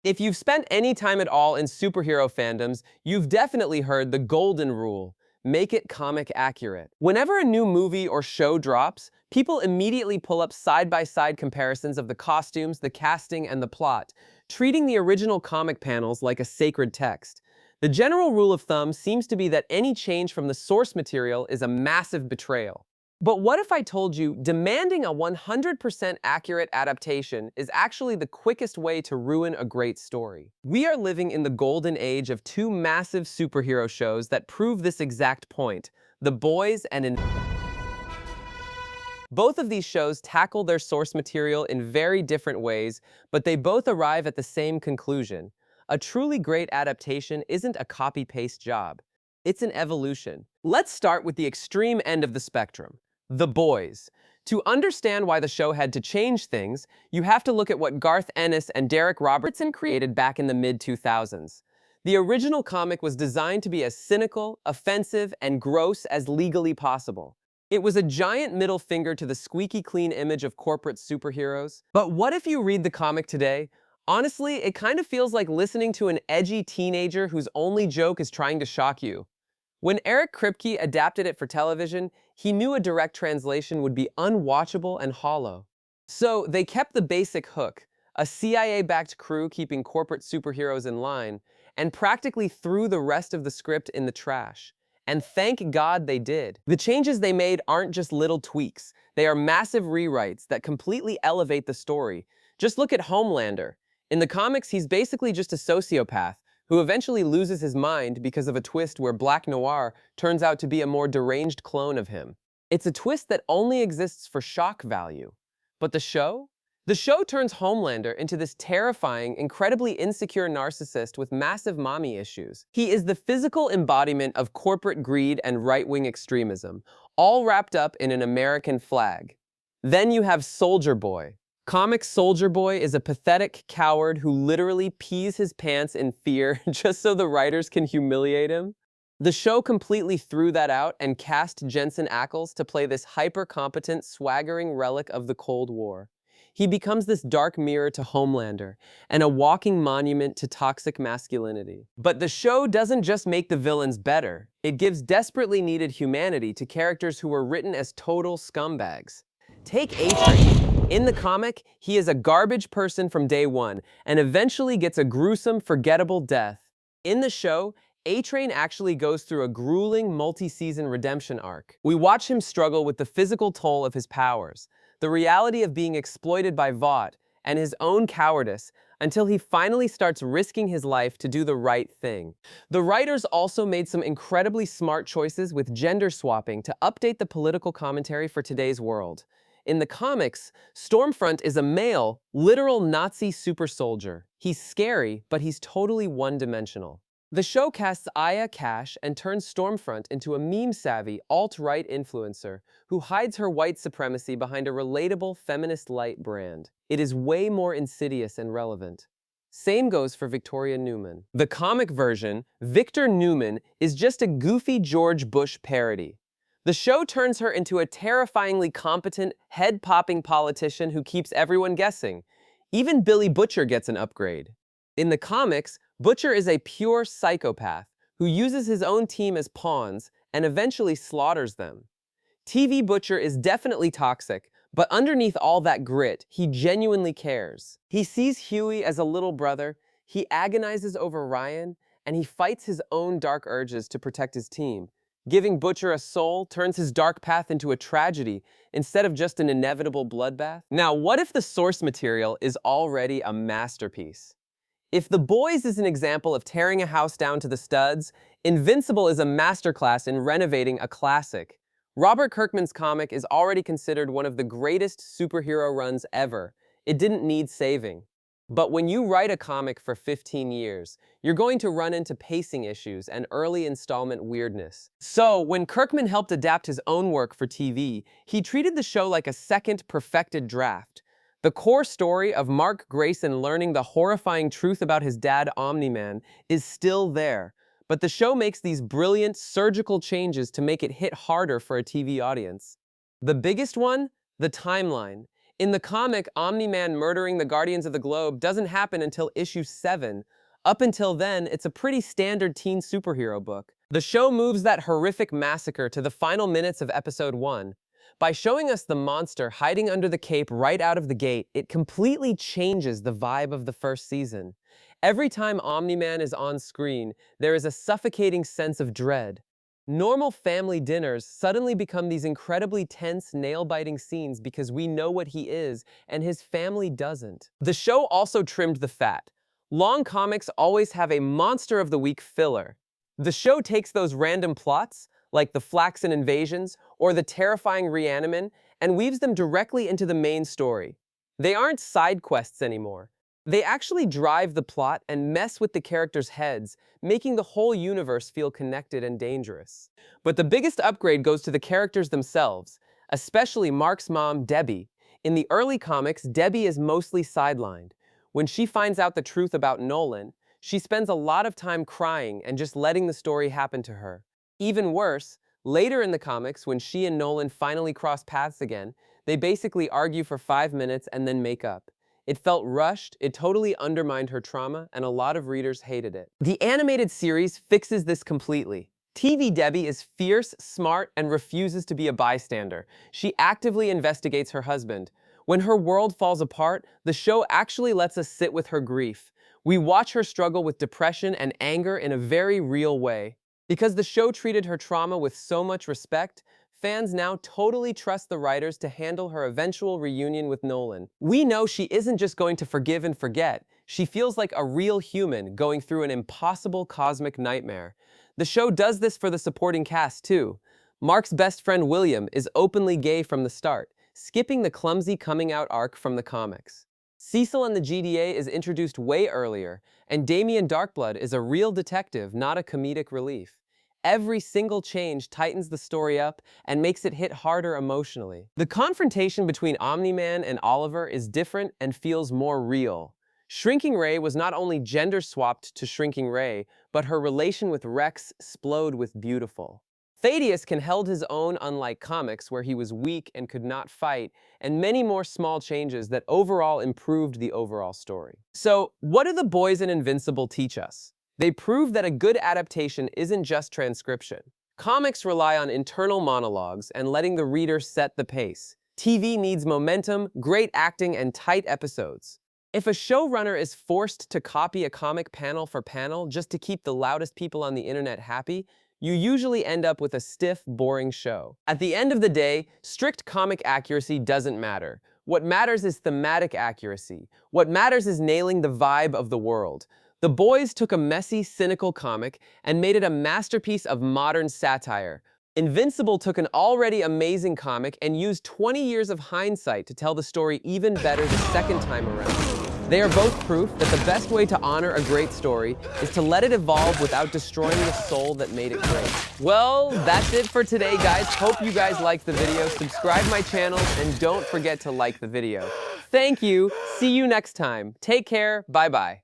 If you've spent any time at all in superhero fandoms, you've definitely heard the golden rule: make it comic accurate. Whenever a new movie or show drops, people immediately pull up side-by-side comparisons of the costumes, the casting, and the plot, treating the original comic panels like a sacred text. The general rule of thumb seems to be that any change from the source material is a massive betrayal. But what if I told you demanding a 100% accurate adaptation is actually the quickest way to ruin a great story? We are living in the golden age of two massive superhero shows that prove this exact point: The Boys and Both of these shows tackle their source material in very different ways, but they both arrive at the same conclusion. A truly great adaptation isn't a copy-paste job. It's an evolution. Let's start with the extreme end of the spectrum: The Boys. To understand why the show had to change things, you have to look at what Garth Ennis and Derek Robertson created back in the mid-2000s. The original comic was designed to be as cynical, offensive, and gross as legally possible. It was a giant middle finger to the squeaky clean image of corporate superheroes. But what if you read the comic today? Honestly, it kind of feels like listening to an edgy teenager whose only joke is trying to shock you. When Eric Kripke adapted it for television, he knew a direct translation would be unwatchable and hollow. So they kept the basic hook: a CIA-backed crew keeping corporate superheroes in line, and practically threw the rest of the script in the trash. And thank God they did. The changes they made aren't just little tweaks. They are massive rewrites that completely elevate the story. Just look at Homelander. In the comics, he's basically just a sociopath who eventually loses his mind because of a twist where Black Noir turns out to be a more deranged clone of him. It's a twist that only exists for shock value. But the show? The show turns Homelander into this terrifying, incredibly insecure narcissist with massive mommy issues. He is the physical embodiment of corporate greed and right-wing extremism, all wrapped up in an American flag. Then you have Soldier Boy. Comic Soldier Boy is a pathetic coward who literally pees his pants in fear just so the writers can humiliate him. The show completely threw that out and cast Jensen Ackles to play this hyper-competent, swaggering relic of the Cold War. He becomes this dark mirror to Homelander and a walking monument to toxic masculinity. But the show doesn't just make the villains better. It gives desperately needed humanity to characters who were written as total scumbags. Take A-Train. In the comic, he is a garbage person from day one and eventually gets a gruesome, forgettable death. In the show, A-Train actually goes through a grueling multi-season redemption arc. We watch him struggle with the physical toll of his powers, the reality of being exploited by Vought, and his own cowardice, until he finally starts risking his life to do the right thing. The writers also made some incredibly smart choices with gender swapping to update the political commentary for today's world. In the comics, Stormfront is a male, literal Nazi super soldier. He's scary, but he's totally one-dimensional. The show casts Aya Cash and turns Stormfront into a meme-savvy, alt-right influencer who hides her white supremacy behind a relatable feminist light brand. It is way more insidious and relevant. Same goes for Victoria Neuman. The comic version, Victor Neuman, is just a goofy George Bush parody. The show turns her into a terrifyingly competent, head-popping politician who keeps everyone guessing. Even Billy Butcher gets an upgrade. In the comics, Butcher is a pure psychopath who uses his own team as pawns and eventually slaughters them. TV Butcher is definitely toxic, but underneath all that grit, he genuinely cares. He sees Huey as a little brother, he agonizes over Ryan, and he fights his own dark urges to protect his team. Giving Butcher a soul turns his dark path into a tragedy instead of just an inevitable bloodbath. Now, what if the source material is already a masterpiece? If The Boys is an example of tearing a house down to the studs, Invincible is a masterclass in renovating a classic. Robert Kirkman's comic is already considered one of the greatest superhero runs ever. It didn't need saving. But when you write a comic for 15 years, you're going to run into pacing issues and early installment weirdness. So, when Kirkman helped adapt his own work for TV, he treated the show like a second perfected draft. The core story of Mark Grayson learning the horrifying truth about his dad, Omni-Man, is still there, but the show makes these brilliant, surgical changes to make it hit harder for a TV audience. The biggest one? The timeline. In the comic, Omni-Man murdering the Guardians of the Globe doesn't happen until issue 7. Up until then, it's a pretty standard teen superhero book. The show moves that horrific massacre to the final minutes of episode 1. By showing us the monster hiding under the cape right out of the gate, it completely changes the vibe of the first season. Every time Omni-Man is on screen, there is a suffocating sense of dread. Normal family dinners suddenly become these incredibly tense, nail-biting scenes because we know what he is, and his family doesn't. The show also trimmed the fat. Long comics always have a Monster of the Week filler. The show takes those random plots, like the Flaxen invasions or the terrifying Reaniman, and weaves them directly into the main story. They aren't side quests anymore. They actually drive the plot and mess with the characters' heads, making the whole universe feel connected and dangerous. But the biggest upgrade goes to the characters themselves, especially Mark's mom, Debbie. In the early comics, Debbie is mostly sidelined. When she finds out the truth about Nolan, she spends a lot of time crying and just letting the story happen to her. Even worse, later in the comics, when she and Nolan finally cross paths again, they basically argue for 5 minutes and then make up. It felt rushed, it totally undermined her trauma, and a lot of readers hated it. The animated series fixes this completely. TV Debbie is fierce, smart, and refuses to be a bystander. She actively investigates her husband. When her world falls apart, the show actually lets us sit with her grief. We watch her struggle with depression and anger in a very real way. Because the show treated her trauma with so much respect, fans now totally trust the writers to handle her eventual reunion with Nolan. We know she isn't just going to forgive and forget. She feels like a real human going through an impossible cosmic nightmare. The show does this for the supporting cast too. Mark's best friend William is openly gay from the start, skipping the clumsy coming out arc from the comics. Cecil and the GDA is introduced way earlier, and Damien Darkblood is a real detective, not a comedic relief. Every single change tightens the story up and makes it hit harder emotionally. The confrontation between Omni-Man and Oliver is different and feels more real. Shrinking Ray was not only gender-swapped to Shrinking Ray, but her relation with Rex exploded with beautiful. Thaddeus can held his own unlike comics where he was weak and could not fight, and many more small changes that overall improved the overall story. So, what do The Boys and Invincible teach us? They prove that a good adaptation isn't just transcription. Comics rely on internal monologues and letting the reader set the pace. TV needs momentum, great acting, and tight episodes. If a showrunner is forced to copy a comic panel for panel just to keep the loudest people on the internet happy, you usually end up with a stiff, boring show. At the end of the day, strict comic accuracy doesn't matter. What matters is thematic accuracy. What matters is nailing the vibe of the world. The Boys took a messy, cynical comic and made it a masterpiece of modern satire. Invincible took an already amazing comic and used 20 years of hindsight to tell the story even better the second time around. They are both proof that the best way to honor a great story is to let it evolve without destroying the soul that made it great. Well, that's it for today, guys. Hope you guys liked the video. Subscribe my channel and don't forget to like the video. Thank you. See you next time. Take care. Bye-bye.